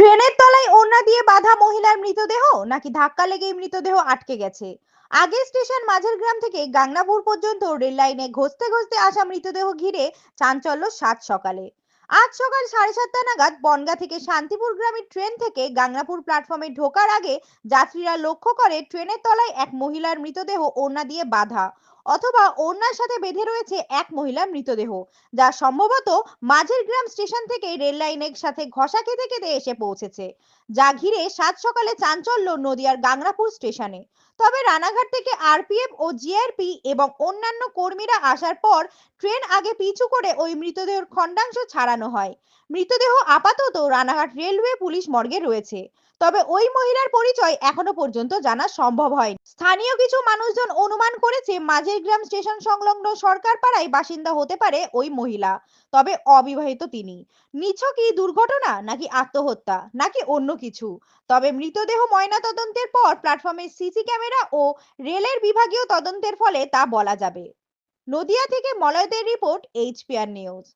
ট্রেনের তলায় ওড়না দিয়ে বাঁধা মহিলার মৃতদেহ নাকি ধাক্কা লেগেই মৃতদেহ আটকে গেছে? আগে স্টেশন মাঝেরগ্রাম থেকে গাংনাপুর পর্যন্ত রেল লাইনে ঘসতে ঘসতে আসা মৃতদেহ ঘিরে চাঞ্চল্য সাত সকালে। আজ সকাল 7:30টা নাগাদ বনগাঁ থেকে শান্তিপুর গ্রামের ট্রেন থেকে গাংনাপুর প্ল্যাটফর্মে ঢোকার আগে যাত্রীরা লক্ষ্য করে ট্রেনের তলায় এক মহিলার মৃতদেহ ওড়না দিয়ে বাঁধা, অথবা ওড়নার সাথে বেঁধে রয়েছে এক মহিলার মৃতদেহ, যা সম্ভবত মাঝের গ্রাম স্টেশন থেকে রেল লাইনের সাথে ঘষা খেতে খেতে এসে পৌঁছেছে, যা ঘিরে সাত সকালে চাঞ্চল্য নদিয়ার গাংনাপুর স্টেশনে। তবে রানাঘাট থেকে আরপিএফ ও জিআরপি এবং অন্যান্য কর্মীরা আসার পর ট্রেন আগে পিছু করে ওই মৃতদেহের খণ্ডাংশ ছাড়ানো হয়। মৃতদেহ আপাতত রানাঘাট রেলওয়ে পুলিশ মর্গে রয়েছে। তবে ওই মহিলার পরিচয় এখনো পর্যন্ত জানা সম্ভব হয়নি। স্থানীয় কিছু মানুষজন অনুমান করেছে মাঝের গ্রাম স্টেশন সংলগ্ন সরকার পাড়ায় বাসিন্দা হতে পারে ওই মহিলা। তবে অবিবাহিত তিনি। নিছকই দুর্ঘটনা নাকি আত্মহত্যা নাকি অন্য কিছু? তবে মৃতদেহ ময়নাতদন্তের পর প্ল্যাটফর্মের সিসি ক্যামেরা ও রেলের বিভাগীয় তদন্তের ফলে তা বলা যাবে। নদিয়া থেকে মলয়দের রিপোর্ট, এইচপিআর নিউজ।